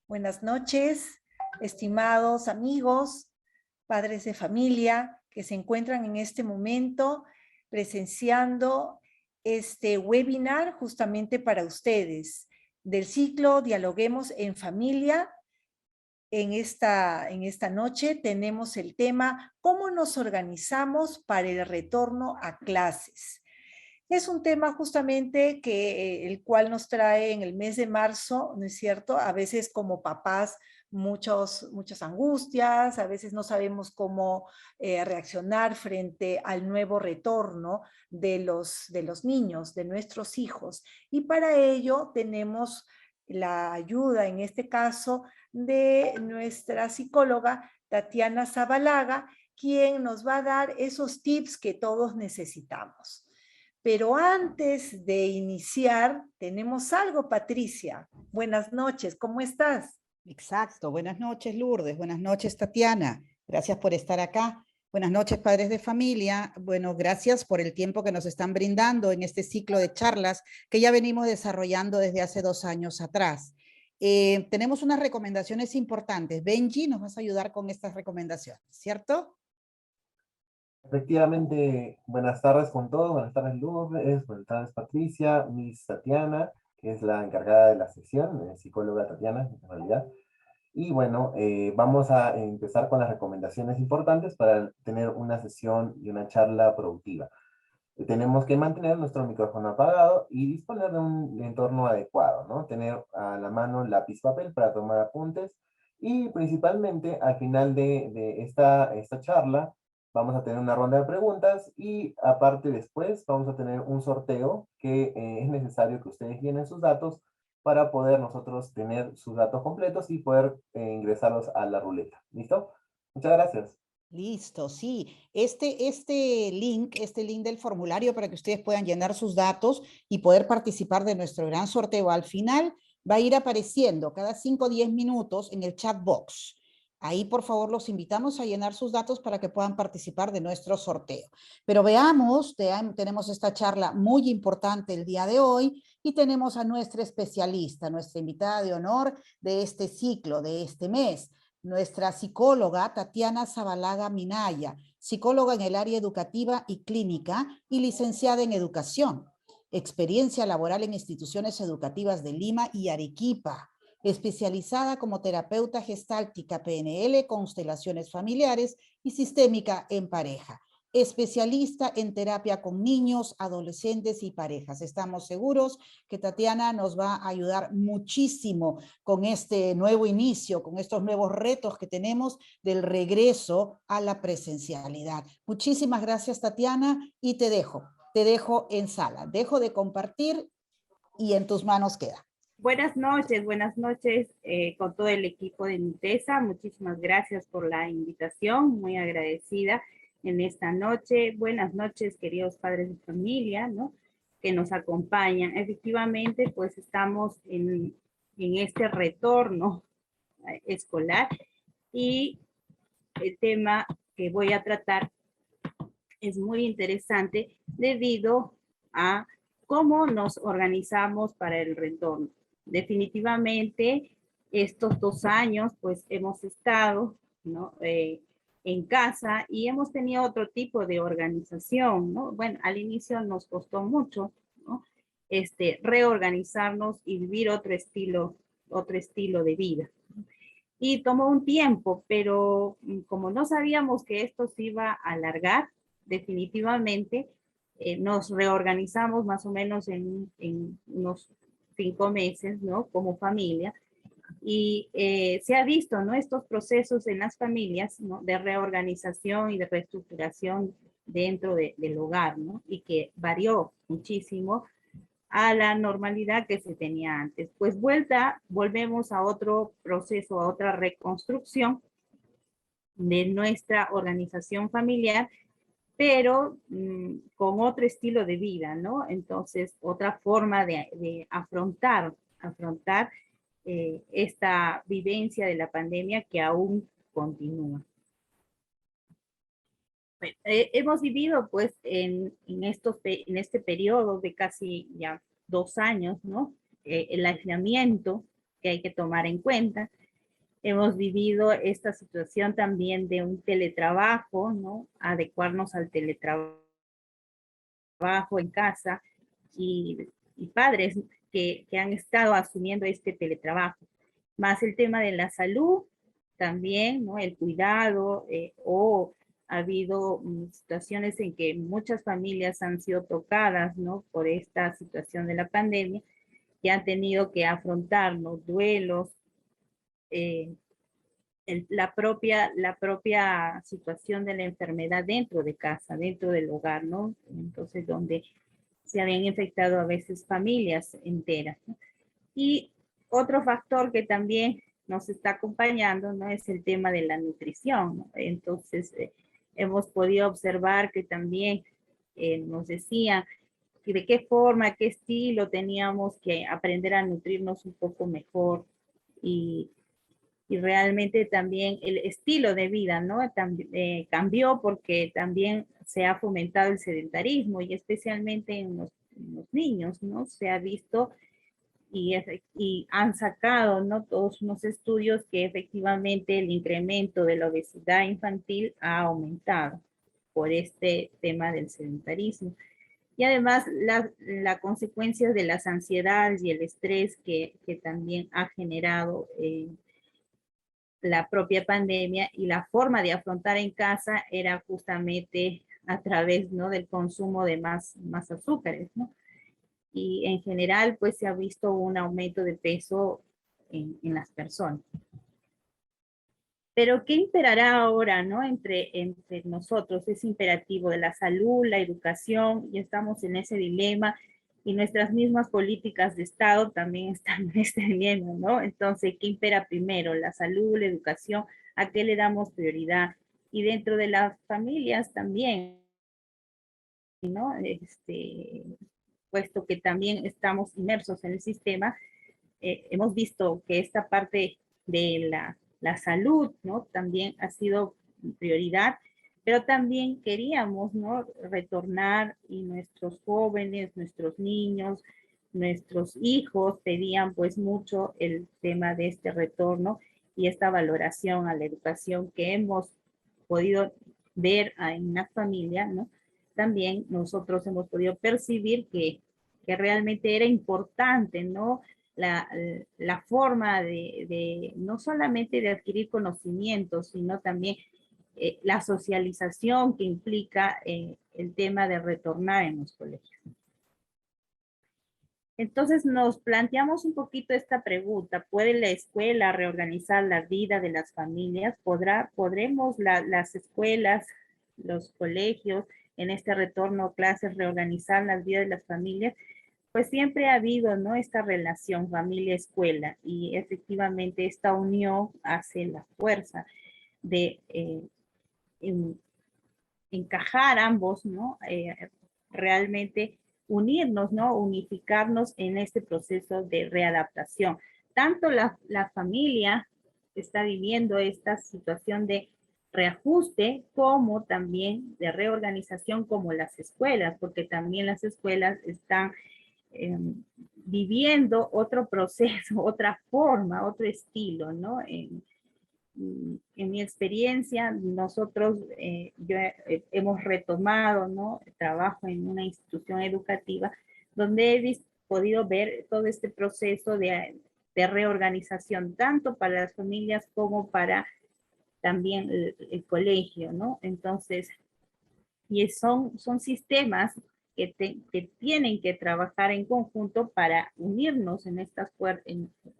buenas noches, estimados amigos, padres de familia que se encuentran en este momento presenciando este webinar justamente para ustedes del ciclo Dialoguemos en Familia. En esta noche tenemos el tema ¿Cómo nos organizamos para el retorno a clases? Es un tema justamente el cual nos trae en el mes de marzo, ¿no es cierto? A veces como papás muchas angustias, a veces no sabemos cómo reaccionar frente al nuevo retorno de los niños, de nuestros hijos. Y para ello tenemos la ayuda, en este caso, de nuestra psicóloga Tatiana Zabalaga, quien nos va a dar esos tips que todos necesitamos. Pero antes de iniciar, tenemos algo, Patricia. Buenas noches, ¿cómo estás? Exacto, buenas noches Lourdes, buenas noches Tatiana, gracias por estar acá. Buenas noches padres de familia, bueno, gracias por el tiempo que nos están brindando en este ciclo de charlas que ya venimos desarrollando desde hace 2 años atrás. Tenemos unas recomendaciones importantes. Benji, nos vas a ayudar con estas recomendaciones, ¿cierto? Efectivamente, buenas tardes con todos, buenas tardes Lourdes, buenas tardes Patricia, Miss Tatiana, que es la encargada de la sesión, psicóloga Tatiana, en realidad. Y bueno, vamos a empezar con las recomendaciones importantes para tener una sesión y una charla productiva. Tenemos que mantener nuestro micrófono apagado y disponer de un entorno adecuado, ¿no? Tener a la mano lápiz, papel para tomar apuntes y principalmente al final de esta charla vamos a tener una ronda de preguntas y aparte después vamos a tener un sorteo que es necesario que ustedes llenen sus datos para poder nosotros tener sus datos completos y poder ingresarlos a la ruleta. ¿Listo? Muchas gracias. Listo, sí. Este link del formulario para que ustedes puedan llenar sus datos y poder participar de nuestro gran sorteo al final va a ir apareciendo cada 5 o 10 minutos en el chat box. Ahí, por favor, los invitamos a llenar sus datos para que puedan participar de nuestro sorteo. Pero veamos, tenemos esta charla muy importante el día de hoy y tenemos a nuestra especialista, nuestra invitada de honor de este ciclo, de este mes, nuestra psicóloga Tatiana Zabalaga Minaya, psicóloga en el área educativa y clínica y licenciada en educación. Experiencia laboral en instituciones educativas de Lima y Arequipa. Especializada como terapeuta gestáltica PNL, constelaciones familiares y sistémica en pareja. Especialista en terapia con niños, adolescentes y parejas. Estamos seguros que Tatiana nos va a ayudar muchísimo con este nuevo inicio, con estos nuevos retos que tenemos del regreso a la presencialidad. Muchísimas gracias, Tatiana, y te dejo en sala. Dejo de compartir y en tus manos queda. Buenas noches con todo el equipo de NUTESA. Muchísimas gracias por la invitación, muy agradecida en esta noche. Buenas noches, queridos padres de familia, ¿no?, que nos acompañan. Efectivamente, pues estamos en este retorno escolar y el tema que voy a tratar es muy interesante debido a cómo nos organizamos para el retorno. Definitivamente, estos 2 años, pues hemos estado, ¿no?, en casa y hemos tenido otro tipo de organización, ¿no? Bueno, al inicio nos costó mucho, ¿no?, reorganizarnos y vivir otro estilo de vida. Y tomó un tiempo, pero como no sabíamos que esto se iba a alargar, definitivamente nos reorganizamos más o menos en unos 5 meses, ¿no?, como familia. Y se ha visto, ¿no?, estos procesos en las familias, ¿no?, de reorganización y de reestructuración dentro del hogar, ¿no?, y que varió muchísimo a la normalidad que se tenía antes. Pues volvemos a otro proceso, a otra reconstrucción de nuestra organización familiar, pero con otro estilo de vida, ¿no? Entonces, otra forma de afrontar esta vivencia de la pandemia que aún continúa. Bueno, hemos vivido pues en este periodo de casi ya 2 años, ¿no? El aislamiento que hay que tomar en cuenta. Hemos vivido esta situación también de un teletrabajo, ¿no? Adecuarnos al teletrabajo en casa y padres que han estado asumiendo este teletrabajo. Más el tema de la salud también, ¿no? El cuidado o ha habido situaciones en que muchas familias han sido tocadas, ¿no? Por esta situación de la pandemia, que han tenido que afrontar los duelos, la propia situación de la enfermedad dentro de casa, dentro del hogar, ¿no? Entonces, donde se habían infectado a veces familias enteras, ¿no? Y otro factor que también nos está acompañando, ¿no? Es el tema de la nutrición, ¿no? Entonces, hemos podido observar que también nos decían de qué forma, qué estilo teníamos que aprender a nutrirnos un poco mejor y realmente también el estilo de vida, ¿no? Cambió porque también se ha fomentado el sedentarismo y especialmente en los niños, ¿no? Se ha visto y han sacado, ¿no? Todos unos estudios que efectivamente el incremento de la obesidad infantil ha aumentado por este tema del sedentarismo. Y además la consecuencia de las ansiedades y el estrés que también ha generado la propia pandemia y la forma de afrontar en casa era justamente a través, ¿no? Del consumo de más azúcares, ¿no? Y en general pues se ha visto un aumento de peso en las personas. Pero ¿qué imperará ahora, no? Entre nosotros, es imperativo de la salud, la educación, y estamos en ese dilema, y nuestras mismas políticas de Estado también están en este dilema, ¿no? Entonces, ¿qué impera primero? La salud, la educación, ¿a qué le damos prioridad? Y dentro de las familias también, ¿no? Puesto que también estamos inmersos en el sistema, hemos visto que esta parte de la salud, ¿no? También ha sido prioridad, pero también queríamos, ¿no? Retornar y nuestros jóvenes, nuestros niños, nuestros hijos pedían pues mucho el tema de este retorno y esta valoración a la educación que hemos podido ver en una familia, ¿no? También nosotros hemos podido percibir que realmente era importante, ¿no? La forma no solamente de adquirir conocimientos, sino también la socialización que implica el tema de retornar en los colegios. Entonces nos planteamos un poquito esta pregunta: ¿puede la escuela reorganizar la vida de las familias? ¿Podremos las escuelas, los colegios, en este retorno a clases, reorganizar las vidas de las familias? Pues siempre ha habido, ¿no? Esta relación familia-escuela y efectivamente esta unión hace la fuerza de encajar ambos, ¿no? Realmente unirnos, ¿no? Unificarnos en este proceso de readaptación. Tanto la familia está viviendo esta situación de reajuste como también de reorganización como las escuelas, porque también las escuelas están viviendo otro proceso, otra forma, otro estilo, ¿no? En mi experiencia, nosotros hemos retomado, ¿no? Trabajo en una institución educativa donde he podido ver todo este proceso de reorganización, tanto para las familias como para también el colegio, ¿no? Entonces, y son sistemas que tienen que trabajar en conjunto para unirnos en estas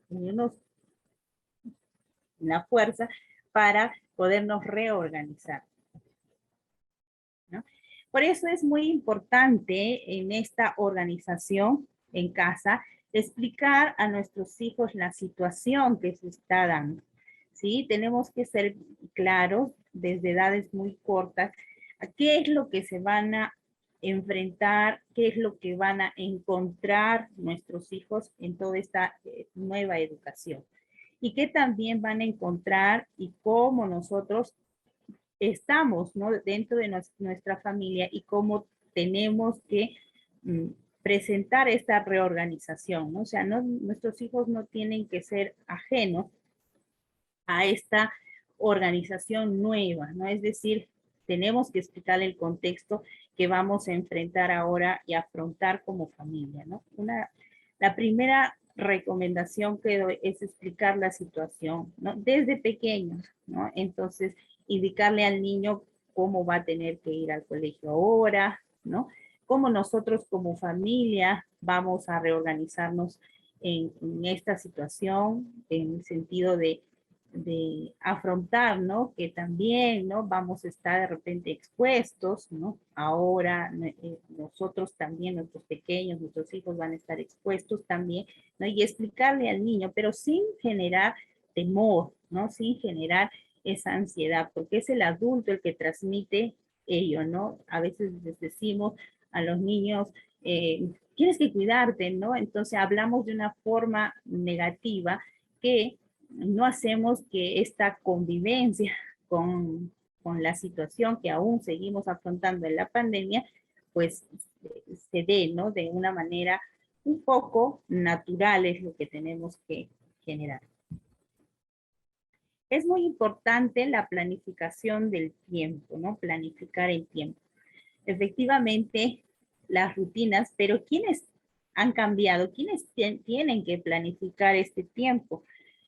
unirnos en la fuerza para podernos reorganizar, ¿no? Por eso es muy importante en esta organización en casa explicar a nuestros hijos la situación que se está dando, ¿sí? Tenemos que ser claros desde edades muy cortas a qué es lo que se van a enfrentar, qué es lo que van a encontrar nuestros hijos en toda esta nueva educación y qué también van a encontrar y cómo nosotros estamos, ¿no? Dentro de nuestra familia y cómo tenemos que presentar esta reorganización, ¿no? O sea, nuestros hijos no tienen que ser ajenos a esta organización nueva, ¿no? Es decir, tenemos que explicar el contexto que vamos a enfrentar ahora y afrontar como familia, ¿no? La primera recomendación que doy es explicar la situación, ¿no? Desde pequeños, ¿no? Entonces, indicarle al niño cómo va a tener que ir al colegio ahora, ¿no? Cómo nosotros como familia vamos a reorganizarnos en esta situación, en el sentido de afrontar, ¿no? Que también, ¿no? Vamos a estar de repente expuestos, ¿no? Ahora nosotros también, nuestros pequeños, nuestros hijos van a estar expuestos también, ¿no? Y explicarle al niño, pero sin generar temor, ¿no? Sin generar esa ansiedad, porque es el adulto el que transmite ello, ¿no? A veces les decimos a los niños, tienes que cuidarte, ¿no? Entonces hablamos de una forma negativa que no hacemos que esta convivencia con la situación que aún seguimos afrontando en la pandemia, pues se dé, ¿no? De una manera un poco natural es lo que tenemos que generar. Es muy importante la planificación del tiempo, ¿no? Planificar el tiempo. Efectivamente, las rutinas, pero ¿quiénes han cambiado? ¿Quiénes tienen que planificar este tiempo?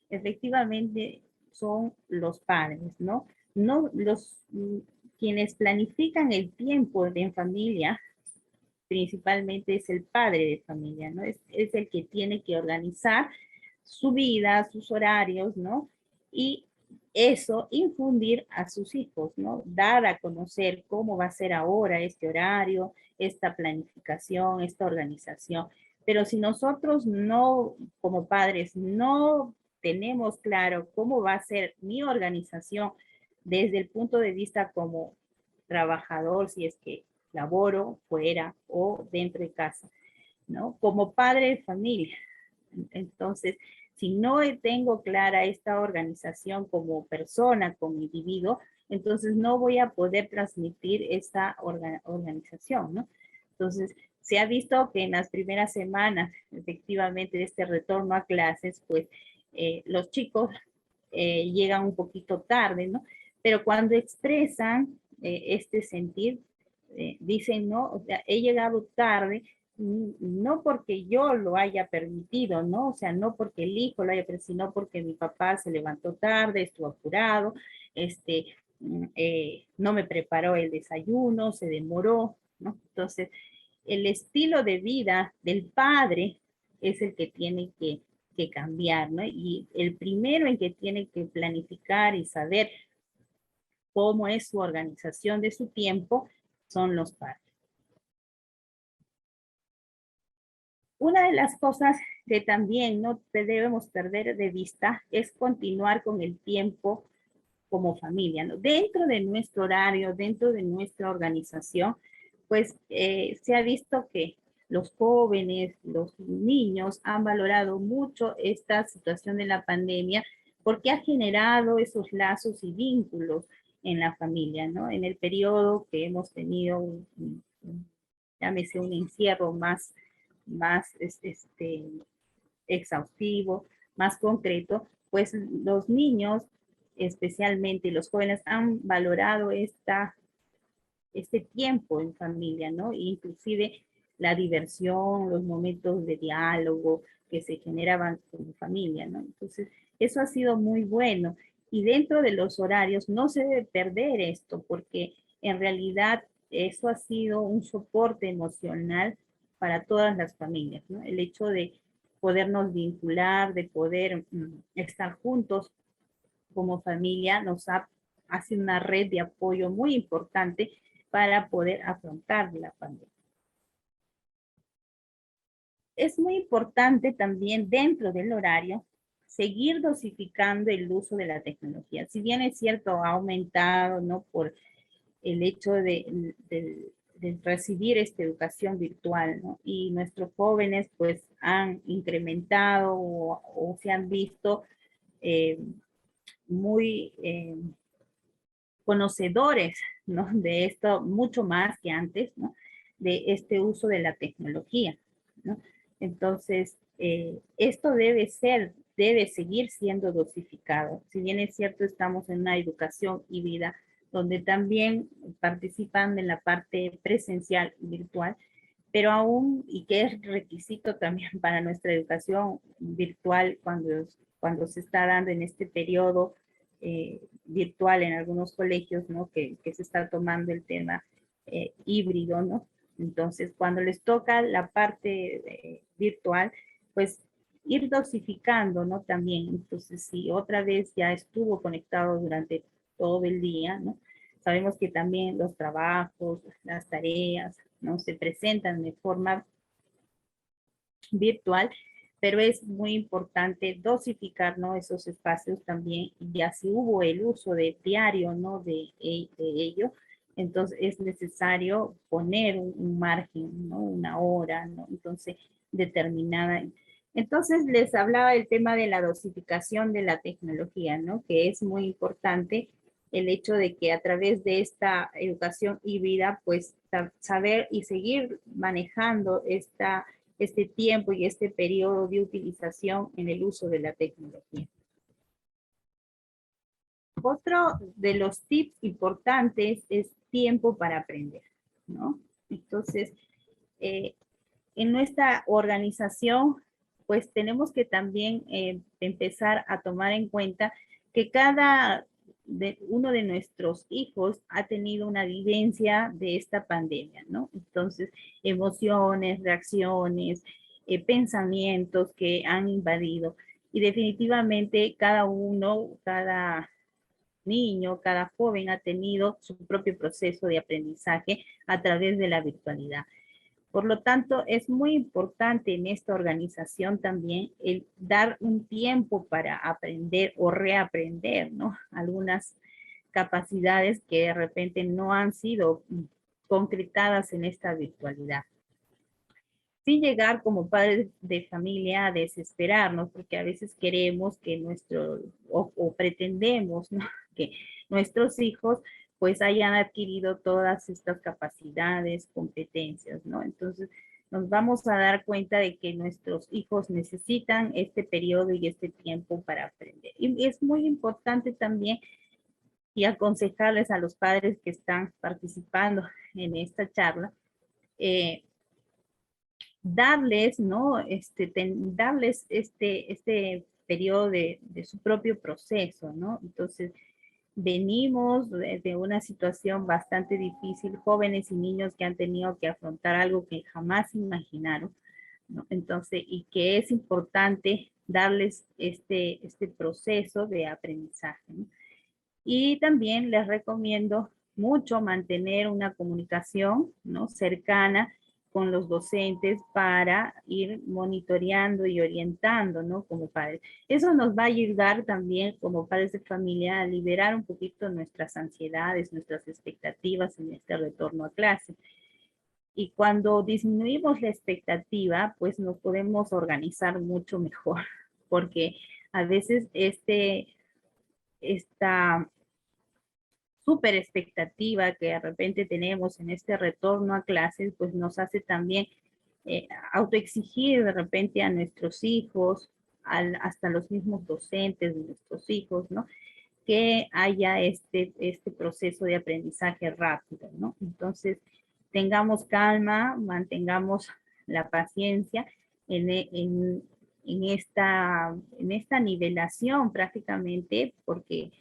Efectivamente son los padres, ¿no? No quienes planifican el tiempo en familia, principalmente es el padre de familia, ¿no? Es el que tiene que organizar su vida, sus horarios, ¿no? Y eso infundir a sus hijos, ¿no? Dar a conocer cómo va a ser ahora este horario, esta planificación, esta organización. Pero si nosotros no, como padres, no tenemos claro cómo va a ser mi organización desde el punto de vista como trabajador, si es que laboro fuera o dentro de casa, ¿no? Como padre de familia. Entonces, si no tengo clara esta organización como persona, como individuo, entonces no voy a poder transmitir esta organización, ¿no? Entonces, se ha visto que en las primeras semanas, efectivamente, de este retorno a clases, pues los chicos llegan un poquito tarde, ¿no? Pero cuando expresan este sentir, dicen, no, o sea, he llegado tarde, no porque yo lo haya permitido, ¿no? O sea, no porque el hijo lo haya permitido, sino porque mi papá se levantó tarde, estuvo apurado, no me preparó el desayuno, se demoró, ¿no? Entonces, el estilo de vida del padre es el que tiene que cambiar, ¿no? Y el primero en que tiene que planificar y saber cómo es su organización de su tiempo son los padres. Una de las cosas que también no debemos perder de vista es continuar con el tiempo como familia, ¿no? Dentro de nuestro horario, dentro de nuestra organización, pues se ha visto que los jóvenes, los niños han valorado mucho esta situación de la pandemia porque ha generado esos lazos y vínculos en la familia, ¿no? En el periodo que hemos tenido, llámese un encierro más exhaustivo, más concreto, pues los niños, especialmente los jóvenes, han valorado este tiempo en familia, ¿no? Inclusive la diversión, los momentos de diálogo que se generaban con familia, ¿no? Entonces, eso ha sido muy bueno. Y dentro de los horarios no se debe perder esto, porque en realidad eso ha sido un soporte emocional para todas las familias, ¿no? El hecho de podernos vincular, de poder estar juntos como familia, nos ha sido una red de apoyo muy importante para poder afrontar la pandemia. Es muy importante también dentro del horario seguir dosificando el uso de la tecnología. Si bien es cierto, ha aumentado, ¿no? Por el hecho de recibir esta educación virtual, ¿no? Y nuestros jóvenes pues han incrementado o se han visto muy conocedores, ¿no? De esto mucho más que antes, ¿no? De este uso de la tecnología. ¿no? Entonces, esto debe seguir siendo dosificado. Si bien es cierto, estamos en una educación híbrida, donde también participan en la parte presencial y virtual, pero aún, y que es requisito también para nuestra educación virtual cuando se está dando en este periodo virtual en algunos colegios, ¿no? Que se está tomando el tema híbrido, ¿no? Entonces, cuando les toca la parte virtual, pues ir dosificando, ¿no? También, entonces, si otra vez ya estuvo conectado durante todo el día, ¿no? Sabemos que también los trabajos, las tareas, ¿no? Se presentan de forma virtual, pero es muy importante dosificar, ¿no? Esos espacios también, y ya si hubo el uso de diario, ¿no? De ello, entonces es necesario poner un margen, ¿no? Una hora, ¿no? Entonces, determinada. Entonces, les hablaba del tema de la dosificación de la tecnología, ¿no? Que es muy importante el hecho de que a través de esta educación híbrida, pues saber y seguir manejando este tiempo y este periodo de utilización en el uso de la tecnología. Otro de los tips importantes es tiempo para aprender, ¿no? Entonces, en nuestra organización, pues tenemos que también empezar a tomar en cuenta que uno de nuestros hijos ha tenido una vivencia de esta pandemia, ¿no? Entonces, emociones, reacciones, pensamientos que han invadido. Y definitivamente cada niño, cada joven ha tenido su propio proceso de aprendizaje a través de la virtualidad. Por lo tanto, es muy importante en esta organización también el dar un tiempo para aprender o reaprender, ¿no? Algunas capacidades que de repente no han sido concretadas en esta virtualidad. Sin llegar como padres de familia a desesperarnos, porque a veces queremos que o pretendemos, ¿no? Que nuestros hijos pues hayan adquirido todas estas capacidades, competencias, ¿no? Entonces nos vamos a dar cuenta de que nuestros hijos necesitan este periodo y este tiempo para aprender. Y es muy importante también y aconsejarles a los padres que están participando en esta charla, darles, ¿no? Darles este periodo de su propio proceso, ¿no? Entonces, venimos de una situación bastante difícil, jóvenes y niños que han tenido que afrontar algo que jamás imaginaron, ¿no? Entonces, y que es importante darles este proceso de aprendizaje, ¿no? Y también les recomiendo mucho mantener una comunicación, ¿no? Cercana con los docentes para ir monitoreando y orientando, ¿no? Como padres. Eso nos va a ayudar también como padres de familia a liberar un poquito nuestras ansiedades, nuestras expectativas en este retorno a clase. Y cuando disminuimos la expectativa, pues nos podemos organizar mucho mejor, porque a veces esta súper expectativa que de repente tenemos en este retorno a clases, pues nos hace también autoexigir de repente a nuestros hijos, hasta los mismos docentes de nuestros hijos, ¿no? Que haya este proceso de aprendizaje rápido, ¿no? Entonces, tengamos calma, mantengamos la paciencia en esta nivelación prácticamente, porque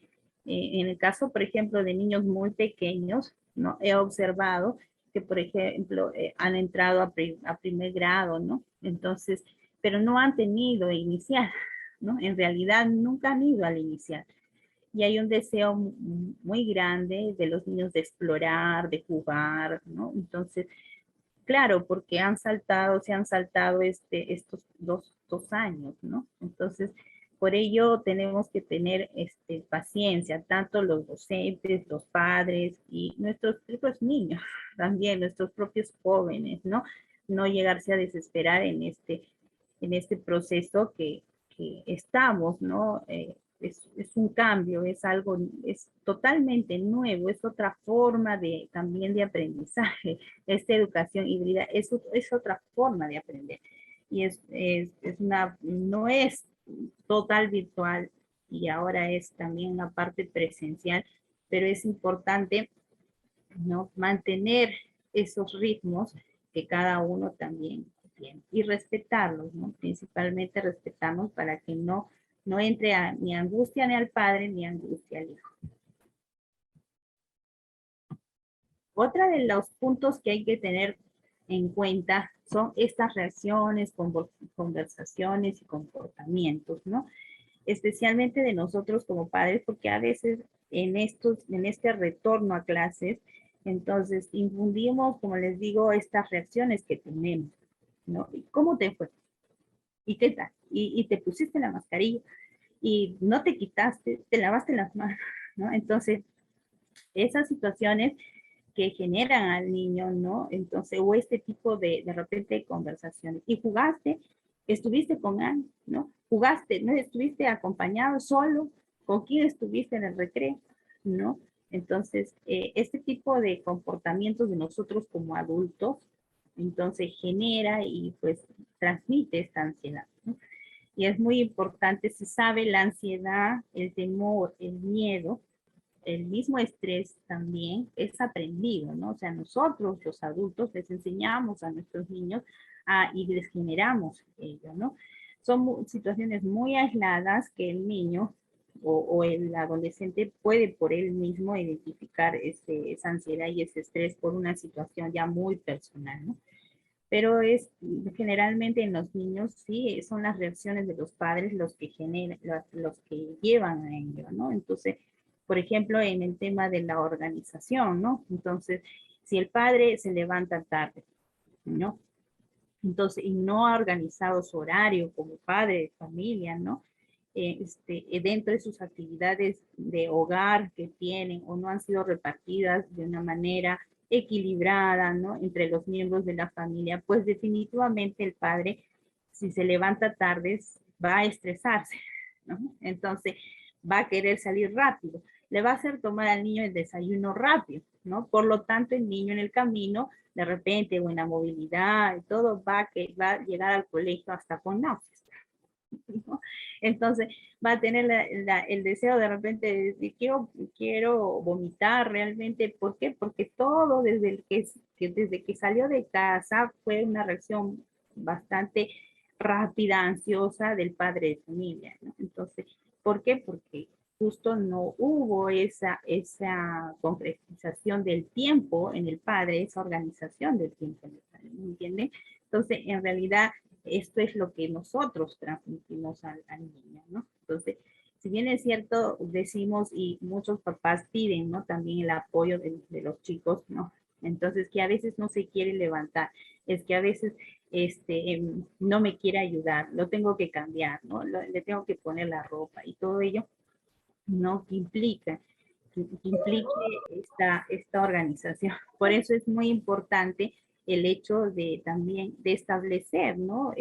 en el caso, por ejemplo, de niños muy pequeños, ¿no? He observado que, por ejemplo, han entrado a primer grado, ¿no? Entonces, pero no han tenido inicial, ¿no? En realidad nunca han ido al inicial. Y hay un deseo muy grande de los niños de explorar, de jugar, ¿no? Entonces, claro, porque se han saltado estos dos años, ¿no? Entonces, por ello tenemos que tener paciencia, tanto los docentes, los padres y nuestros propios niños, también nuestros propios jóvenes, ¿no? No llegarse a desesperar en este proceso que estamos, ¿no? es un cambio, es algo, es totalmente nuevo, es otra forma también de aprendizaje. Esta educación híbrida es otra forma de aprender. Y no es total virtual y ahora es también una parte presencial, pero es importante, ¿no?, mantener esos ritmos que cada uno también tiene y respetarlos, ¿no? Principalmente respetarnos para que no entre ni angustia ni al padre ni angustia al hijo. Otra de los puntos que hay que tener en cuenta son estas reacciones, conversaciones y comportamientos, ¿no? Especialmente de nosotros como padres, porque a veces en este retorno a clases, entonces infundimos, como les digo, estas reacciones que tenemos, ¿no? ¿Y cómo te fue? ¿Y qué tal? ¿Y te pusiste la mascarilla? ¿Y no te quitaste? ¿Te lavaste las manos? ¿No? Entonces, esas situaciones que generan al niño, ¿no? Entonces, o este tipo de repente conversaciones. ¿Y jugaste? ¿Estuviste con él? ¿No? ¿Jugaste? ¿No? ¿Estuviste acompañado solo? ¿Con quién estuviste en el recreo? ¿No? Entonces, este tipo de comportamientos de nosotros como adultos, entonces genera y pues transmite esta ansiedad, ¿no? Y es muy importante, se sabe, la ansiedad, el temor, el miedo, el mismo estrés también es aprendido, ¿no? O sea, nosotros los adultos les enseñamos a nuestros niños y les generamos ello, ¿no? Son situaciones muy aisladas que el niño o el adolescente puede por él mismo identificar esa ansiedad y ese estrés por una situación ya muy personal, ¿no? Pero generalmente en los niños sí son las reacciones de los padres los que generan, los que llevan a ello, ¿no? Entonces, por ejemplo, en el tema de la organización, ¿no? Entonces, si el padre se levanta tarde, ¿no? Entonces, y no ha organizado su horario como padre de familia, ¿no? Dentro de sus actividades de hogar que tienen o no han sido repartidas de una manera equilibrada, ¿no?, entre los miembros de la familia, pues definitivamente el padre, si se levanta tarde, va a estresarse, ¿no? Entonces, va a querer salir rápido. Le va a hacer tomar al niño el desayuno rápido, ¿no? Por lo tanto, el niño en el camino, de repente, o en la movilidad, y todo, va a llegar al colegio hasta con náuseas, ¿no? Entonces va a tener el deseo de repente de decir, quiero vomitar realmente. ¿Por qué? Porque todo desde que salió de casa fue una reacción bastante rápida, ansiosa del padre de familia, ¿no? Entonces, ¿por qué? Porque justo no hubo esa concretización del tiempo en el padre, esa organización del tiempo en el padre, ¿me entienden? Entonces, en realidad, esto es lo que nosotros transmitimos al niño, ¿no? Entonces, si bien es cierto, decimos y muchos papás piden, ¿no?, también el apoyo de los chicos, ¿no? Entonces, que a veces no se quiere levantar, es que a veces no me quiere ayudar, lo tengo que cambiar, ¿no? Le tengo que poner la ropa y todo ello, ¿no?, que implique esta organización. Por eso es muy importante el hecho de también de establecer, ¿no?,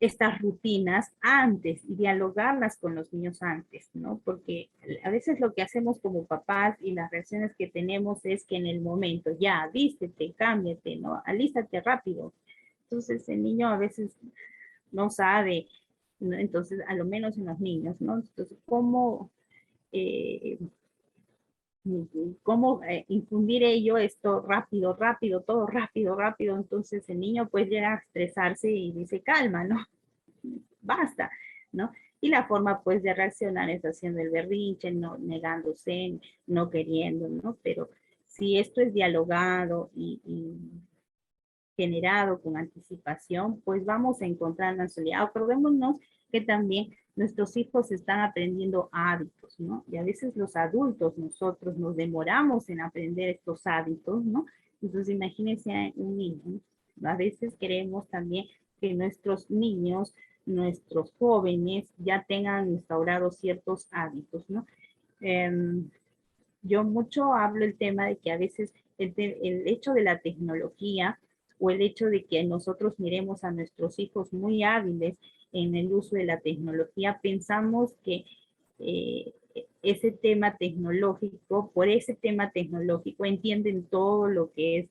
estas rutinas antes y dialogarlas con los niños antes, ¿no? Porque a veces lo que hacemos como papás y las reacciones que tenemos es que en el momento, ya, vístete, cámbiate, ¿no? Alístate rápido. Entonces el niño a veces no sabe, ¿no? Entonces, a lo menos en los niños, ¿no? Entonces, cómo infundir ello esto rápido, rápido, todo rápido, rápido? Entonces el niño pues llega a estresarse y dice, calma, ¿no? Basta, ¿no? Y la forma pues de reaccionar es haciendo el berrinche, no negándose, no queriendo, ¿no? Pero si esto es dialogado y generado con anticipación, pues vamos a encontrar una solución. Acordémonos que también nuestros hijos están aprendiendo hábitos, ¿no? Y a veces los adultos, nosotros nos demoramos en aprender estos hábitos, ¿no? Entonces imagínense un niño, ¿no? A veces queremos también que nuestros niños, nuestros jóvenes ya tengan instaurados ciertos hábitos, ¿no? Yo mucho hablo el tema de que a veces el hecho de la tecnología o el hecho de que nosotros miremos a nuestros hijos muy hábiles en el uso de la tecnología, pensamos que ese tema tecnológico, por ese tema tecnológico, entienden todo lo que es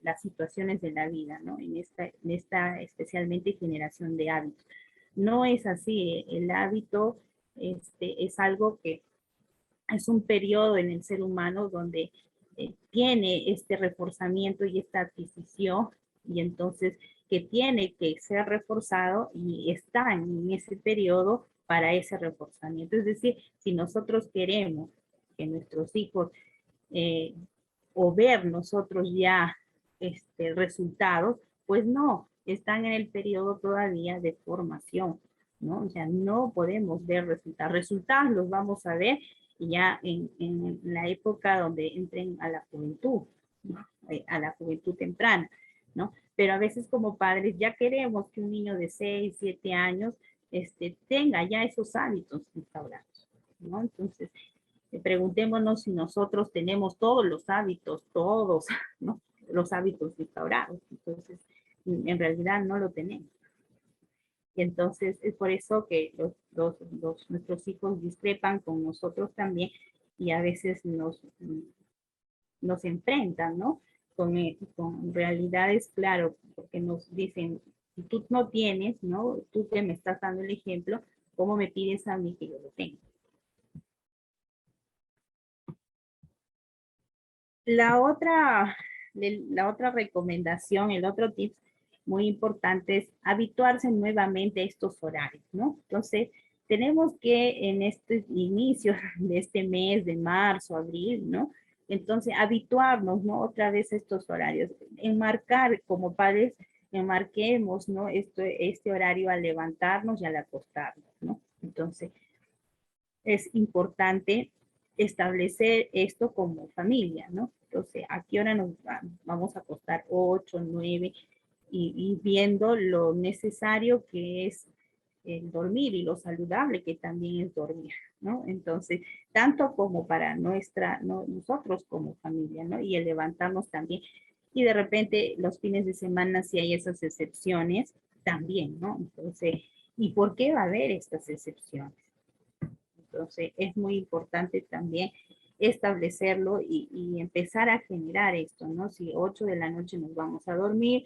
las situaciones de la vida, ¿no? En esta especialmente generación de hábitos. No es así, el hábito es algo que es un periodo en el ser humano donde tiene este reforzamiento y esta adquisición, y entonces que tiene que ser reforzado y está en ese periodo para ese reforzamiento. Es decir, si nosotros queremos que nuestros hijos o ver nosotros ya resultados, pues no, están en el periodo todavía de formación, ¿no? O sea, no podemos ver resultados. Resultados los vamos a ver ya en la época donde entren a la juventud, ¿no? A la juventud temprana, ¿no? Pero a veces como padres ya queremos que un niño de 6, 7 años tenga ya esos hábitos instaurados, ¿no? Entonces, preguntémonos si nosotros tenemos todos los hábitos, todos, ¿no? Los hábitos instaurados. Entonces, en realidad no lo tenemos. Y entonces es por eso que nuestros hijos discrepan con nosotros también y a veces nos enfrentan, ¿no? Con realidades, claro, porque nos dicen, si tú no tienes, ¿no? Tú que me estás dando el ejemplo, ¿cómo me pides a mí que yo lo tenga? La otra recomendación, el otro tip muy importante es habituarse nuevamente a estos horarios, ¿no? Entonces, tenemos que en este inicio de este mes de marzo, abril, ¿no? Entonces, habituarnos, ¿no? Otra vez a estos horarios. Enmarcar como padres, enmarquemos, ¿no? Este horario al levantarnos y al acostarnos, ¿no? Entonces, es importante establecer esto como familia, ¿no? Entonces, ¿a qué hora nos vamos a acostar? 8, 9, y viendo lo necesario que es el dormir y lo saludable que también es dormir, ¿no? Entonces, tanto como para nosotros como familia, ¿no? Y el levantarnos también. Y de repente los fines de semana, si hay esas excepciones, también, ¿no? Entonces, ¿y por qué va a haber estas excepciones? Entonces, es muy importante también establecerlo y empezar a generar esto, ¿no? Si 8 de la noche nos vamos a dormir,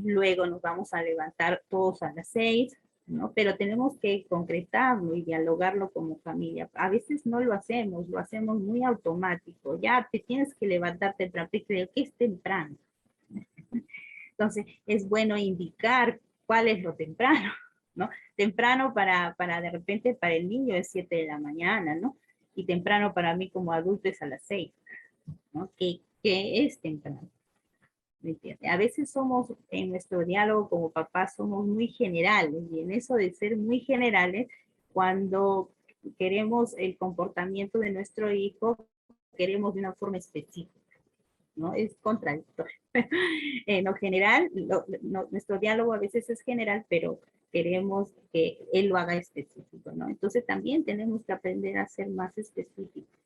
luego nos vamos a levantar todos a las 6, ¿no? Pero tenemos que concretarlo y dialogarlo como familia. A veces no lo hacemos muy automático. Ya te tienes que levantar temprano, te creo que es temprano. Entonces, es bueno indicar cuál es lo temprano, ¿no? Temprano para de repente para el niño es 7 de la mañana, ¿no? Y temprano para mí como adulto es a las 6, ¿no? ¿Qué es temprano? ¿Me entiende? A veces somos, en nuestro diálogo como papás, somos muy generales, y en eso de ser muy generales, cuando queremos el comportamiento de nuestro hijo, queremos de una forma específica, ¿no? Es contradictorio. En lo general, nuestro diálogo a veces es general, pero queremos que él lo haga específico, ¿no? Entonces también tenemos que aprender a ser más específicos.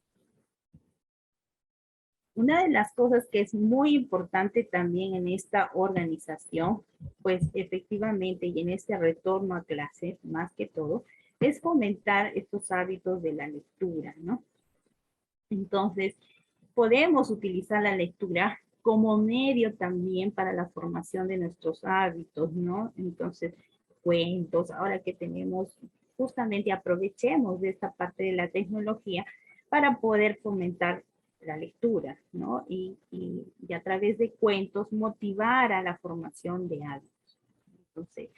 Una de las cosas que es muy importante también en esta organización, pues efectivamente, y en este retorno a clase, más que todo, es fomentar estos hábitos de la lectura, ¿no? Entonces, podemos utilizar la lectura como medio también para la formación de nuestros hábitos, ¿no? Entonces, cuentos, ahora que tenemos, justamente aprovechemos de esta parte de la tecnología para poder fomentar la lectura, ¿no? Y a través de cuentos motivar a la formación de hábitos. Entonces,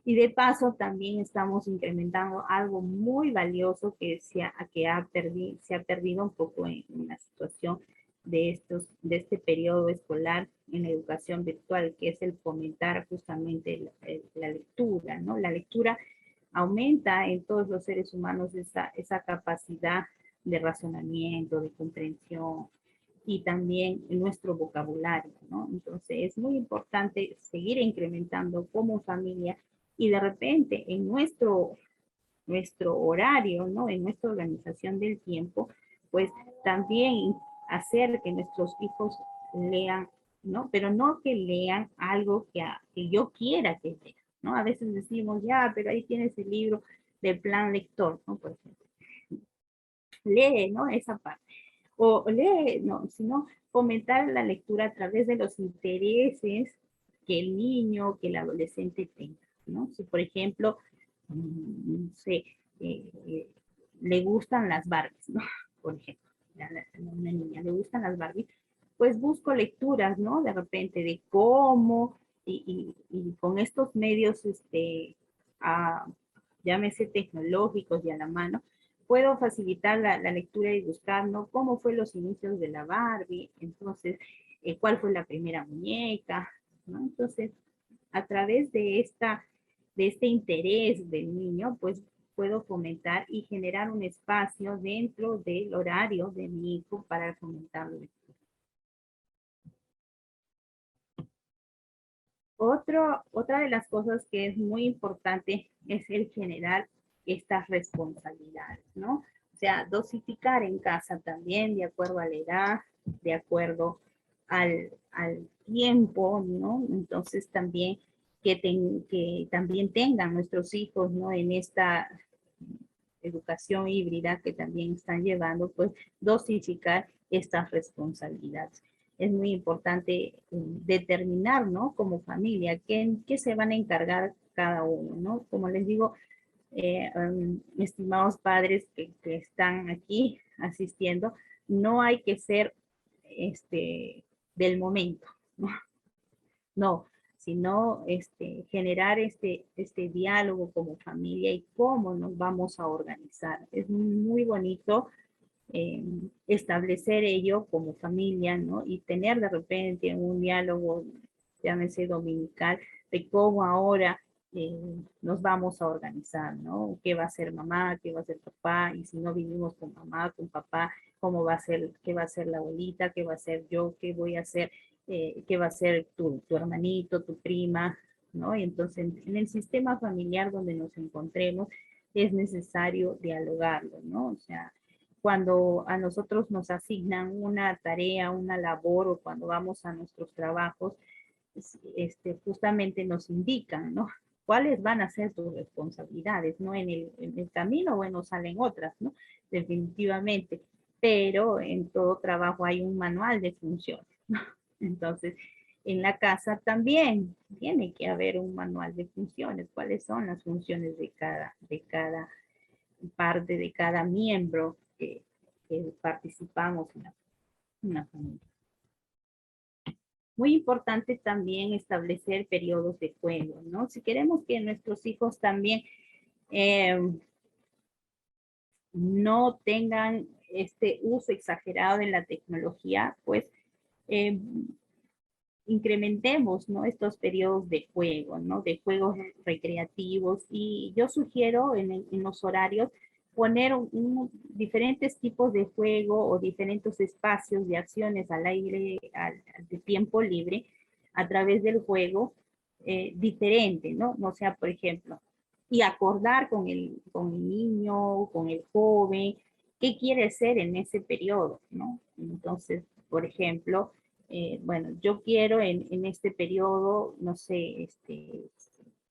y de paso también estamos incrementando algo muy valioso que se ha perdido un poco en la situación de este periodo escolar en la educación virtual, que es el fomentar justamente la lectura, ¿no? La lectura aumenta en todos los seres humanos esa capacidad de razonamiento, de comprensión, y también en nuestro vocabulario, ¿no? Entonces es muy importante seguir incrementando como familia y de repente en nuestro horario, ¿no? En nuestra organización del tiempo, pues también hacer que nuestros hijos lean, ¿no? Pero no que lean algo que yo quiera que lean, ¿no? A veces decimos, ya, pero ahí tienes el libro del plan lector, ¿no? Por ejemplo, lee, ¿no? Esa parte. O lee, no, sino fomentar la lectura a través de los intereses que el niño, que el adolescente tenga, ¿no? Si, por ejemplo, no sé, le gustan las Barbies, ¿no? Por ejemplo, una niña le gustan las Barbies, pues busco lecturas, ¿no? De repente de cómo, y con estos medios, llámese tecnológicos y a la mano, puedo facilitar la lectura y buscar, ¿no? Cómo fue los inicios de la Barbie, entonces, cuál fue la primera muñeca, ¿no? Entonces, a través de este interés del niño, pues puedo fomentar y generar un espacio dentro del horario de mi hijo para fomentarlo. Otra de las cosas que es muy importante es el generar estas responsabilidades, ¿no? O sea, dosificar en casa también de acuerdo a la edad, de acuerdo al tiempo, ¿no? Entonces también que también tengan nuestros hijos, ¿no? En esta educación híbrida que también están llevando, pues dosificar estas responsabilidades. Es muy importante determinar, ¿no? Como familia, qué se van a encargar cada uno, ¿no? Como les digo, estimados padres que están aquí asistiendo, no hay que ser del momento, ¿no? No, sino generar este diálogo como familia y cómo nos vamos a organizar. Es muy bonito establecer ello como familia, ¿no? Y tener de repente un diálogo, llámese dominical, de cómo ahora nos vamos a organizar, ¿no? ¿Qué va a ser mamá? ¿Qué va a ser papá? Y si no vivimos con mamá, con papá, ¿cómo va a ser? ¿Qué va a ser la abuelita? ¿Qué va a ser yo? ¿Qué voy a hacer? ¿Qué va a ser tu hermanito, tu prima? ¿No? Y entonces en el sistema familiar donde nos encontremos es necesario dialogarlo, ¿no? O sea, cuando a nosotros nos asignan una tarea, una labor o cuando vamos a nuestros trabajos, justamente nos indican, ¿no? ¿Cuáles van a ser tus responsabilidades, ¿no? En el camino, bueno, salen otras, ¿no? Definitivamente, pero en todo trabajo hay un manual de funciones, ¿no? Entonces, en la casa también tiene que haber un manual de funciones, cuáles son las funciones de cada parte, de cada miembro que participamos en la familia. Muy importante también establecer periodos de juego, ¿no? Si queremos que nuestros hijos también no tengan este uso exagerado de la tecnología, pues incrementemos, ¿no? Estos periodos de juego, ¿no? De juegos recreativos. Y yo sugiero en los horarios poner diferentes tipos de juego o diferentes espacios de acciones al aire, de tiempo libre, a través del juego diferente, ¿no? O sea, por ejemplo, y acordar con el niño, con el joven, qué quiere ser en ese periodo, ¿no? Entonces, por ejemplo, bueno, yo quiero en este periodo, no sé,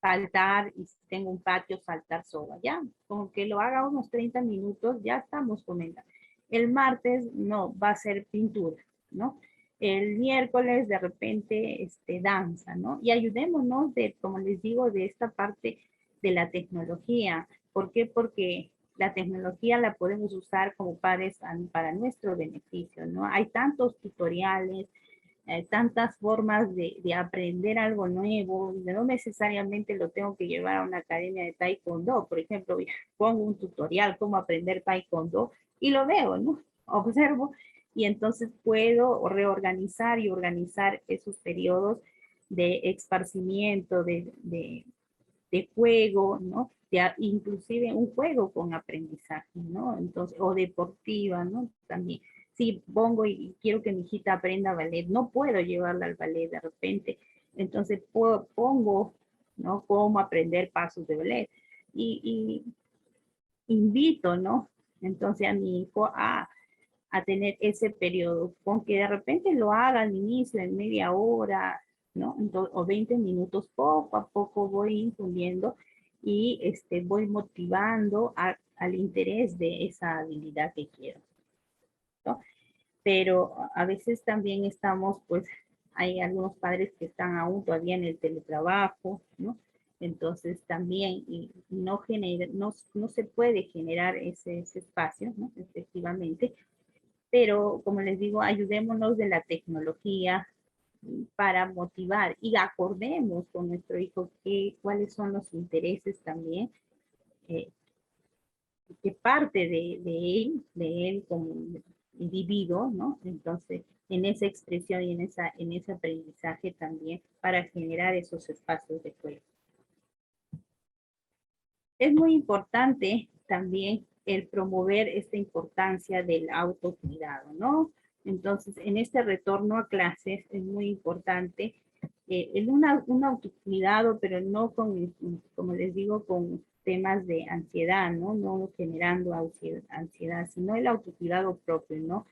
saltar, y si tengo un patio, saltar soga, ya, como que lo haga unos 30 minutos, ya estamos comentando. El martes, no, va a ser pintura, ¿no? El miércoles, de repente, danza, ¿no? Y ayudémonos de, como les digo, de esta parte de la tecnología. ¿Por qué? Porque la tecnología la podemos usar como padres para nuestro beneficio, ¿no? Hay tantos tutoriales, tantas formas de aprender algo nuevo, no necesariamente lo tengo que llevar a una academia de taekwondo. Por ejemplo, pongo un tutorial cómo aprender taekwondo y lo veo, ¿no? Observo y entonces puedo reorganizar y organizar esos periodos de esparcimiento, de juego, ¿no? Inclusive un juego con aprendizaje, ¿no? Entonces, o deportiva, ¿no? También si pongo y quiero que mi hijita aprenda ballet, no puedo llevarla al ballet de repente, entonces pongo, ¿no? Cómo aprender pasos de ballet y invito, ¿no? Entonces a mi hijo a tener ese periodo, con que de repente lo haga al inicio en media hora, ¿no? Entonces, o 20 minutos, poco a poco voy infundiendo y voy motivando al interés de esa habilidad que quiero, ¿no? Pero a veces también estamos, pues, hay algunos padres que están aún todavía en el teletrabajo, ¿no? Entonces también y no, no se puede generar ese espacio, ¿no? Efectivamente, pero como les digo, ayudémonos de la tecnología para motivar y acordemos con nuestro hijo cuáles son los intereses también eh, que parte de él como individuo, ¿no? Entonces, en esa expresión y en ese aprendizaje también para generar esos espacios de juego. Es muy importante también el promover esta importancia del autocuidado, ¿no? Entonces, en este retorno a clases es muy importante un autocuidado, pero no con, como les digo, con temas de ansiedad, ¿no? No generando ansiedad, sino el autocuidado propio, ¿no?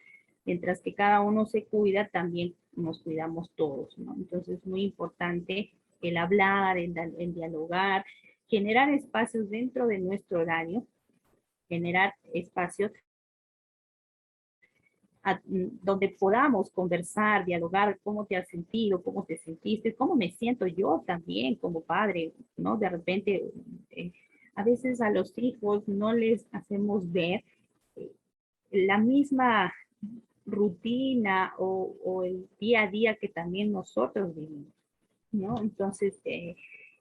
Mientras que cada uno se cuida, también nos cuidamos todos, ¿no? Entonces es muy importante el hablar, el dialogar, generar espacios dentro de nuestro horario, generar espacios donde podamos conversar, dialogar, cómo te has sentido, cómo te sentiste, cómo me siento yo también como padre, ¿no? De repente, a veces a los hijos no les hacemos ver la misma rutina o el día a día que también nosotros vivimos, ¿no? Entonces,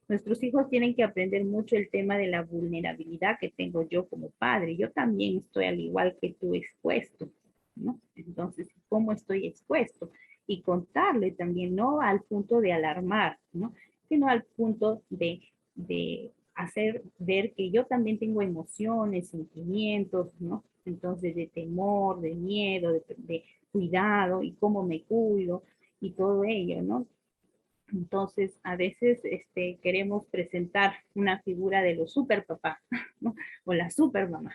nuestros hijos tienen que aprender mucho el tema de la vulnerabilidad que tengo yo como padre. Yo también estoy al igual que tú expuesto, ¿no? Entonces, ¿cómo estoy expuesto? Y contarle también, no al punto de alarmar, ¿no? Sino al punto de hacer ver que yo también tengo emociones, sentimientos, ¿no? Entonces, de temor, de miedo, de cuidado y cómo me cuido y todo ello, ¿no? Entonces, a veces queremos presentar una figura de los super papá, ¿no? O la super mamá.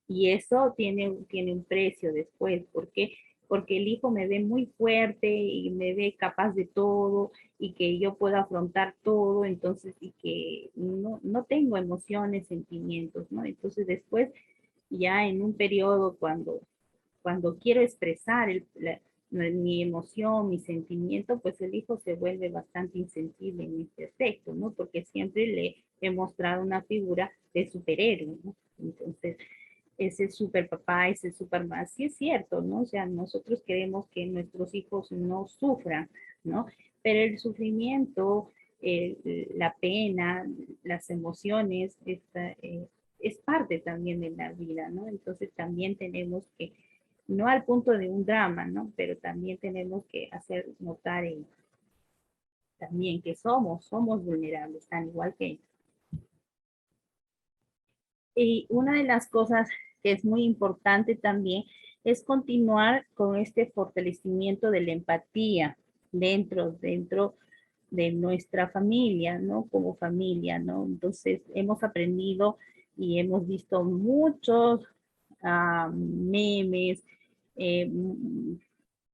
Y eso tiene un precio después. ¿Por qué? Porque el hijo me ve muy fuerte y me ve capaz de todo y que yo puedo afrontar todo, entonces, y que no tengo emociones, sentimientos, ¿no? Entonces, después, ya en un periodo cuando quiero expresar mi emoción, mi sentimiento, pues el hijo se vuelve bastante insensible en este aspecto, ¿no? Porque siempre le he mostrado una figura de superhéroe, ¿no? Entonces, ese super papá, ese super mamá, sí es cierto, ¿no? O sea, nosotros queremos que nuestros hijos no sufran, ¿no? Pero el sufrimiento, la pena, las emociones, es parte también de la vida, ¿no? Entonces también tenemos que no al punto de un drama, ¿no? Pero también tenemos que hacer notar también que somos vulnerables, tan igual que ellos. Y una de las cosas que es muy importante también es continuar con este fortalecimiento de la empatía dentro de nuestra familia, ¿no? Como familia, ¿no? Entonces hemos aprendido y hemos visto muchos memes, eh,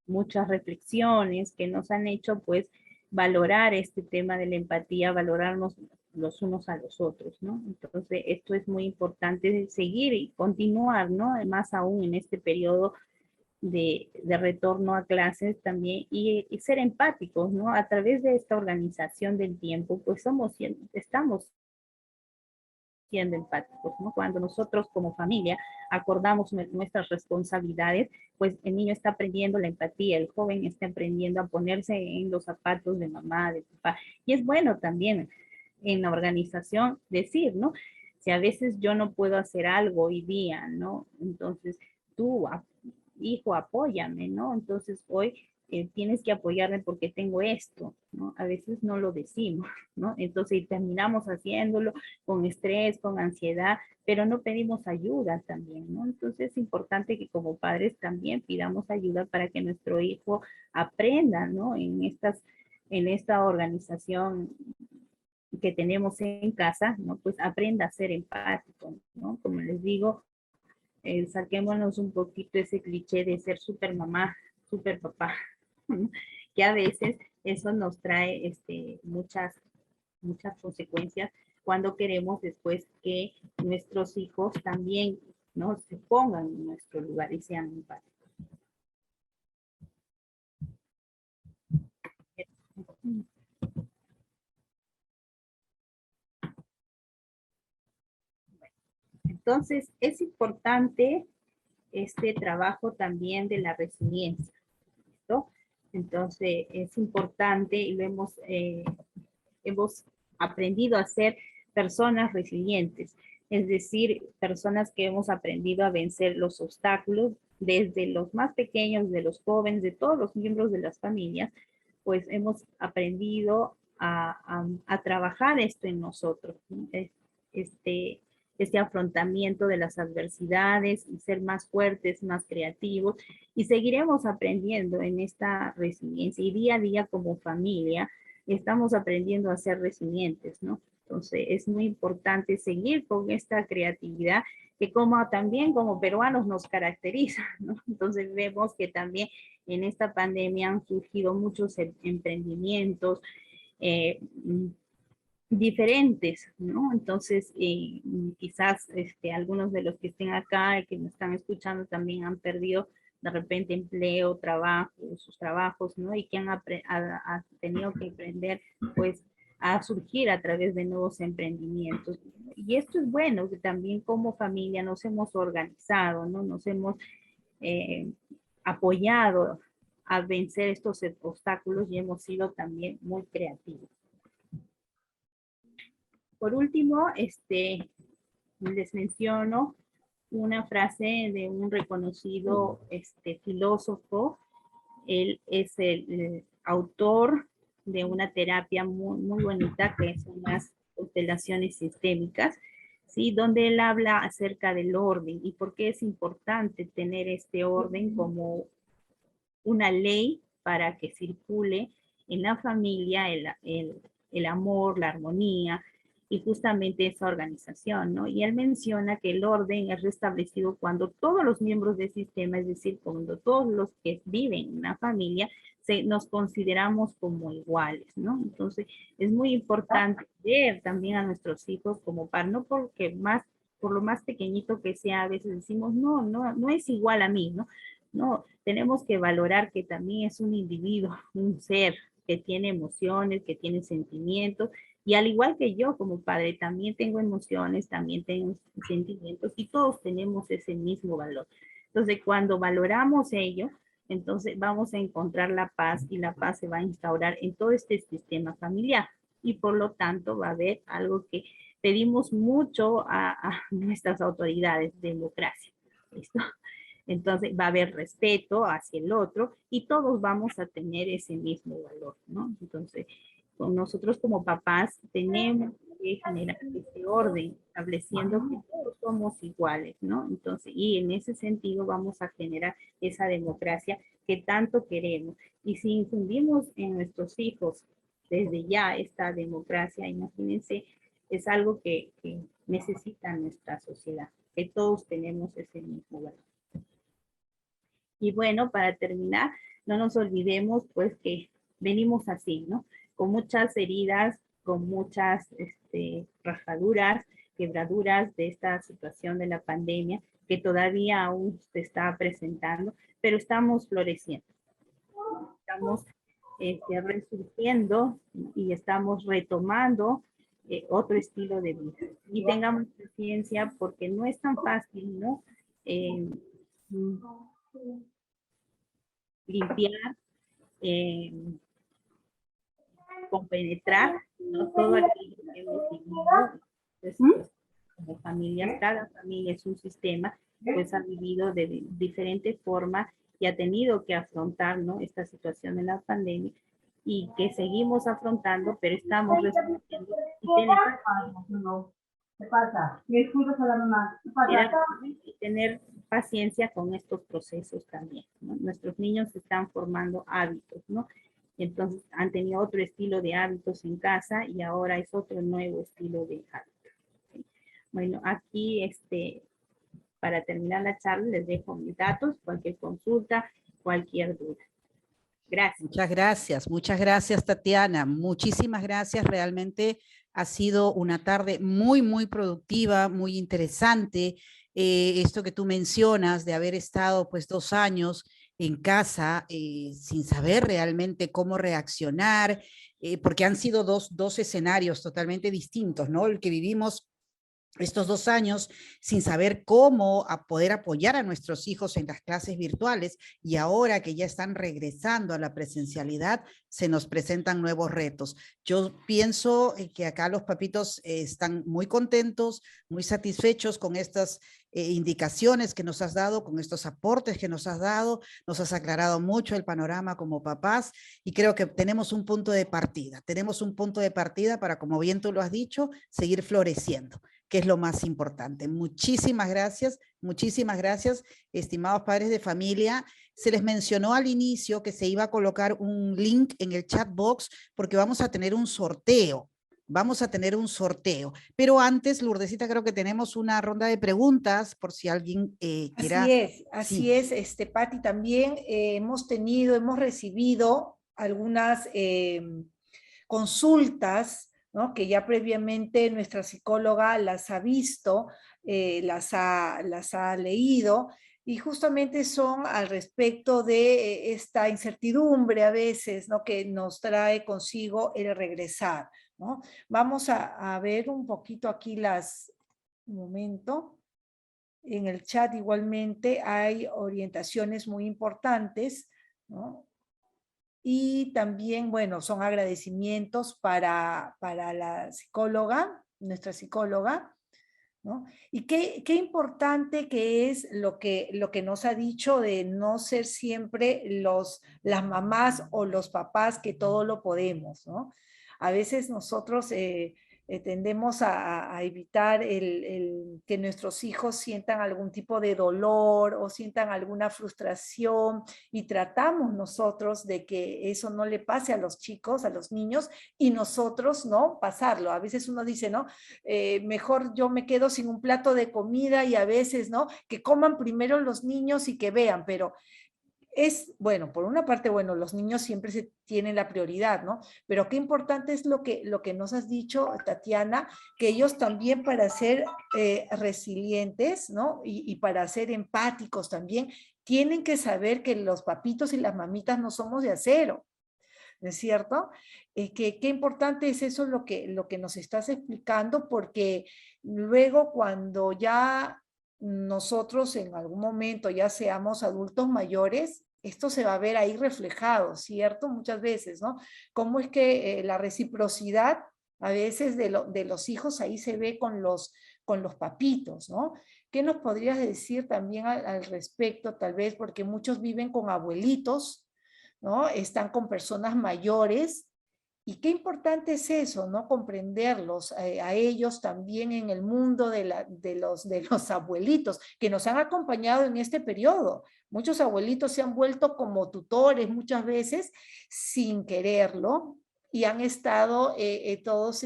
muchas reflexiones que nos han hecho pues valorar este tema de la empatía, valorarnos los unos a los otros, ¿no? Entonces esto es muy importante seguir y continuar, ¿no? Más aún en este periodo de retorno a clases también y ser empáticos, ¿no? A través de esta organización del tiempo, pues estamos siendo empáticos, ¿no? Cuando nosotros como familia acordamos nuestras responsabilidades, pues el niño está aprendiendo la empatía, el joven está aprendiendo a ponerse en los zapatos de mamá, de papá. Y es bueno también en la organización decir, ¿no? Si a veces yo no puedo hacer algo hoy día, ¿no? Entonces tú, hijo, apóyame, ¿no? Entonces hoy tienes que apoyarme porque tengo esto, ¿no? A veces no lo decimos, ¿no? Entonces terminamos haciéndolo con estrés, con ansiedad, pero no pedimos ayuda también, ¿no? Entonces es importante que como padres también pidamos ayuda para que nuestro hijo aprenda, ¿no? En esta organización que tenemos en casa, ¿no? Pues aprenda a ser empático, ¿no? Como les digo, saquémonos un poquito ese cliché de ser super mamá, super papá, que a veces eso nos trae muchas consecuencias cuando queremos después que nuestros hijos también, ¿no?, se pongan en nuestro lugar y sean empáticos. Entonces, es importante este trabajo también de la resiliencia, ¿no? Entonces, es importante y lo hemos aprendido a ser personas resilientes, es decir, personas que hemos aprendido a vencer los obstáculos desde los más pequeños, de los jóvenes, de todos los miembros de las familias, pues hemos aprendido a trabajar esto en nosotros, ¿no? Este afrontamiento de las adversidades y ser más fuertes, más creativos, y seguiremos aprendiendo en esta resiliencia y día a día como familia estamos aprendiendo a ser resilientes, ¿no? Entonces es muy importante seguir con esta creatividad que como también como peruanos nos caracteriza, ¿no? Entonces vemos que también en esta pandemia han surgido muchos emprendimientos, diferentes, ¿no? Entonces, quizás algunos de los que estén acá y que me están escuchando también han perdido de repente empleo, trabajo, sus trabajos, ¿no? Y que han tenido que aprender, pues, a surgir a través de nuevos emprendimientos. Y esto es bueno, que también como familia nos hemos organizado, ¿no? Nos hemos apoyado a vencer estos obstáculos y hemos sido también muy creativos. Por último, les menciono una frase de un reconocido filósofo. Él es el autor de una terapia muy, muy bonita que son las constelaciones sistémicas, ¿sí? Donde él habla acerca del orden y por qué es importante tener este orden como una ley para que circule en la familia el amor, la armonía y justamente esa organización, ¿no? Y él menciona que el orden es restablecido cuando todos los miembros del sistema, es decir, cuando todos los que viven en una familia, nos consideramos como iguales, ¿no? Entonces, es muy importante ver también a nuestros hijos como par, no porque por lo más pequeñito que sea, a veces decimos, no es igual a mí, ¿no? No, tenemos que valorar que también es un individuo, un ser que tiene emociones, que tiene sentimientos, y al igual que yo como padre, también tengo emociones, también tengo sentimientos, y todos tenemos ese mismo valor. Entonces, cuando valoramos ello, entonces vamos a encontrar la paz, y la paz se va a instaurar en todo este sistema familiar, y por lo tanto va a haber algo que pedimos mucho a nuestras autoridades, democracia. ¿Listo? Entonces va a haber respeto hacia el otro y todos vamos a tener ese mismo valor, ¿no? Entonces, con nosotros como papás tenemos que generar este orden, estableciendo que todos somos iguales, ¿no? Entonces, y en ese sentido vamos a generar esa democracia que tanto queremos. Y si infundimos en nuestros hijos desde ya esta democracia, imagínense, es algo que necesita nuestra sociedad, que todos tenemos ese mismo valor. Y bueno, para terminar, no nos olvidemos pues que venimos así, ¿no? Con muchas heridas, con muchas rajaduras, quebraduras de esta situación de la pandemia que todavía aún se está presentando, pero estamos floreciendo. Estamos resurgiendo y estamos retomando otro estilo de vida. Y tengamos paciencia porque no es tan fácil, ¿no? Limpiar, compenetrar, ¿no? Todo aquello que hemos vivido. Pues, como familias, cada familia es un sistema, pues ha vivido de diferente forma y ha tenido que afrontar, ¿no?, esta situación de la pandemia y que seguimos afrontando, pero estamos respondiendo y tenemos ¿qué pasa? ¿Me escuchas a la mamá? y tener paciencia con estos procesos también, ¿no? Nuestros niños están formando hábitos, ¿no? Entonces han tenido otro estilo de hábitos en casa y ahora es otro nuevo estilo de hábitos. ¿Sí? Bueno, aquí para terminar la charla les dejo mis datos, cualquier consulta, cualquier duda. Gracias. Muchas gracias, Tatiana. Muchísimas gracias. Realmente ha sido una tarde muy, muy productiva, muy interesante. Esto que tú mencionas de haber estado pues 2 años en casa sin saber realmente cómo reaccionar, porque han sido dos escenarios totalmente distintos, ¿no? El que vivimos estos 2 años sin saber cómo poder apoyar a nuestros hijos en las clases virtuales, y ahora que ya están regresando a la presencialidad, se nos presentan nuevos retos. Yo pienso que acá los papitos están muy contentos, muy satisfechos con estas indicaciones que nos has dado, con estos aportes que nos has dado, nos has aclarado mucho el panorama como papás, y creo que tenemos un punto de partida para, como bien tú lo has dicho, seguir floreciendo, que es lo más importante. Muchísimas gracias, estimados padres de familia. Se les mencionó al inicio que se iba a colocar un link en el chat box porque vamos a tener un sorteo. Pero antes, Lourdesita, creo que tenemos una ronda de preguntas por si alguien quiera. Así es, Pati, también hemos recibido algunas consultas, ¿no? Que ya previamente nuestra psicóloga las ha visto, las ha leído, y justamente son al respecto de esta incertidumbre a veces, ¿no? Que nos trae consigo el regresar, ¿no? Vamos a ver un poquito aquí un momento. En el chat igualmente hay orientaciones muy importantes, ¿no? Y también, bueno, son agradecimientos para la psicóloga, nuestra psicóloga, ¿no? Y qué importante que es lo que nos ha dicho de no ser siempre las mamás o los papás que todo lo podemos, ¿no? A veces nosotros tendemos a evitar que nuestros hijos sientan algún tipo de dolor o sientan alguna frustración, y tratamos nosotros de que eso no le pase a los chicos, a los niños, y nosotros, ¿no? Pasarlo. A veces uno dice, ¿no? Mejor yo me quedo sin un plato de comida, y a veces, ¿no? Que coman primero los niños y que vean, pero bueno, por una parte, bueno, los niños siempre tienen la prioridad, ¿no? Pero qué importante es lo que nos has dicho, Tatiana, que ellos también, para ser resilientes, ¿no? Y para ser empáticos también, tienen que saber que los papitos y las mamitas no somos de acero, ¿no es cierto? Qué importante es eso lo que nos estás explicando, porque luego cuando ya nosotros en algún momento ya seamos adultos mayores, esto se va a ver ahí reflejado, ¿cierto? Muchas veces, ¿no? Cómo es que la reciprocidad a veces de los hijos ahí se ve con los papitos, ¿no? ¿Qué nos podrías decir también al respecto, tal vez? Porque muchos viven con abuelitos, ¿no? Están con personas mayores, y qué importante es eso, ¿no? Comprenderlos a ellos también en el mundo de los abuelitos que nos han acompañado en este periodo. Muchos abuelitos se han vuelto como tutores muchas veces sin quererlo, y han estado todos,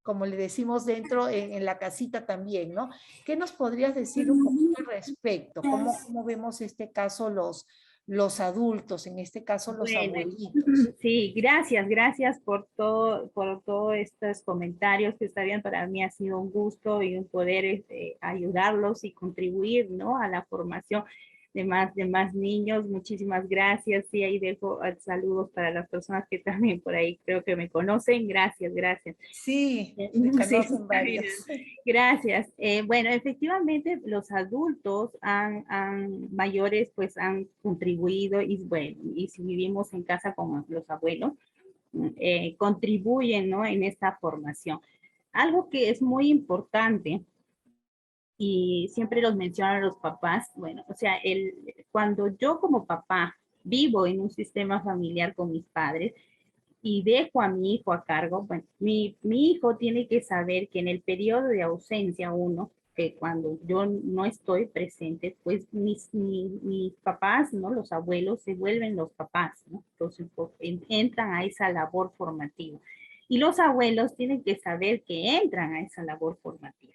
como le decimos, dentro en la casita también, ¿no? ¿Qué nos podrías decir un poquito al respecto? ¿Cómo vemos este caso los adultos, en este caso los abuelitos? Sí, gracias por todos estos comentarios que está bien. Para mí ha sido un gusto y un poder ayudarlos y contribuir, ¿no? A la formación de más niños. Muchísimas gracias. Sí, ahí dejo saludos para las personas que también por ahí creo que me conocen. Gracias. Sí, me conocen varios. Gracias. Bueno, efectivamente los adultos mayores pues han contribuido, y bueno, y si vivimos en casa con los abuelos, contribuyen, ¿no? En esta formación. Algo que es muy importante, y siempre los mencionan los papás, bueno, o sea, cuando yo como papá vivo en un sistema familiar con mis padres y dejo a mi hijo a cargo, bueno, mi hijo tiene que saber que en el periodo de ausencia que cuando yo no estoy presente, pues mis papás, ¿no? Los abuelos se vuelven los papás, ¿no? Entonces pues, entran a esa labor formativa. Y los abuelos tienen que saber que entran a esa labor formativa.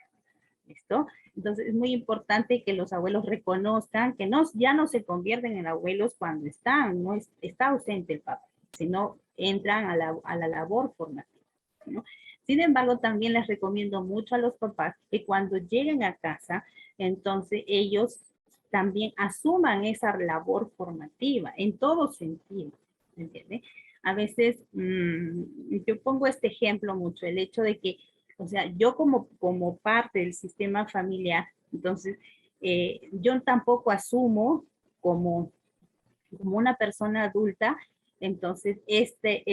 ¿Listo? Entonces es muy importante que los abuelos reconozcan que no, ya no se convierten en abuelos cuando están, no está ausente el papá, sino entran a la labor formativa, ¿no? Sin embargo, también les recomiendo mucho a los papás que cuando lleguen a casa, entonces ellos también asuman esa labor formativa en todo sentido, ¿entiendes? A veces, yo pongo este ejemplo mucho, el hecho de que, o sea, yo como parte del sistema familiar, entonces, yo tampoco asumo como una persona adulta, entonces este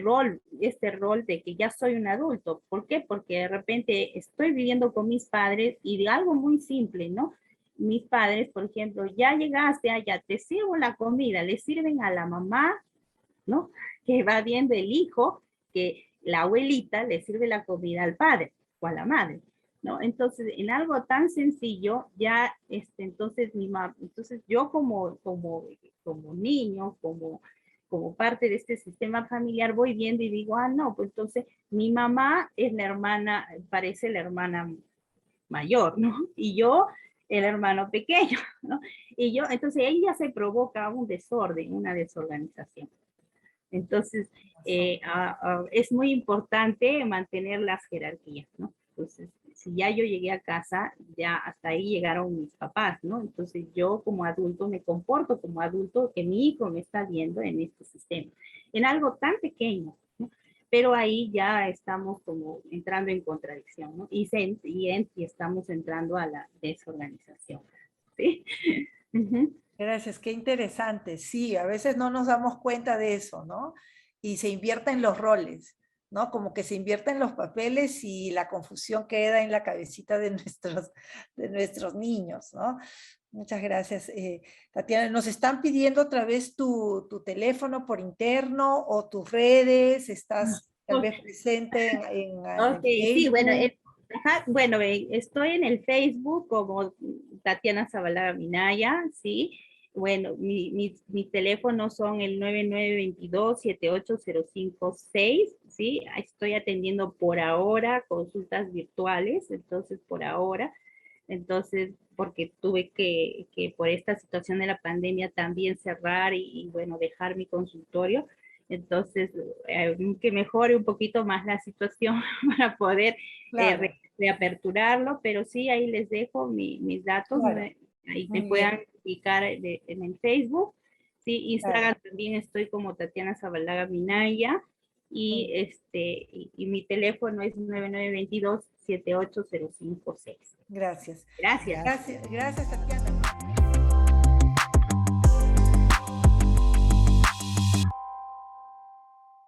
rol de que ya soy un adulto. ¿Por qué? Porque de repente estoy viviendo con mis padres y de algo muy simple, ¿no? Mis padres, por ejemplo, ya llegaste allá, te sirvo la comida, le sirven a la mamá, ¿no? Que va viendo el hijo, que la abuelita le sirve la comida al padre o a la madre, ¿no? Entonces, en algo tan sencillo, ya, entonces, entonces yo como niño, como parte de este sistema familiar, voy viendo y digo, ah, no, pues entonces mi mamá es la hermana, parece la hermana mayor, ¿no? Y yo, el hermano pequeño, ¿no? Y yo, entonces ahí ya se provoca un desorden, una desorganización. Entonces, es muy importante mantener las jerarquías, ¿no? Entonces, si ya yo llegué a casa, ya hasta ahí llegaron mis papás, ¿no? Entonces, yo como adulto me comporto como adulto que mi hijo me está viendo en este sistema, en algo tan pequeño, ¿no? Pero ahí ya estamos como entrando en contradicción, ¿no? Y estamos entrando a la desorganización, ¿sí? Gracias, qué interesante. Sí, a veces no nos damos cuenta de eso, ¿no? Y se invierten los roles, ¿no? Como que se invierten los papeles y la confusión queda en la cabecita de nuestros niños, ¿no? Muchas gracias, Tatiana. Nos están pidiendo otra vez tu teléfono por interno o tus redes. ¿Estás tal vez presente en Ok, sí, bueno, Facebook? bueno, estoy en el Facebook como Tatiana Zabalaga Minaya, ¿sí? Bueno, mis teléfonos son el 9922-78056, ¿sí? Estoy atendiendo por ahora consultas virtuales, entonces por ahora, entonces porque tuve que por esta situación de la pandemia también cerrar y bueno, dejar mi consultorio. Entonces, que mejore un poquito más la situación para poder Claro, reaperturarlo, pero sí, ahí les dejo mis datos, claro. ahí me Muy puedan bien, ubicar en el Facebook. Sí, claro. Instagram también estoy como Tatiana Zabalaga Minaya Muy y, bien. y mi teléfono es 9922-78056. Gracias. Gracias. Gracias, Tatiana.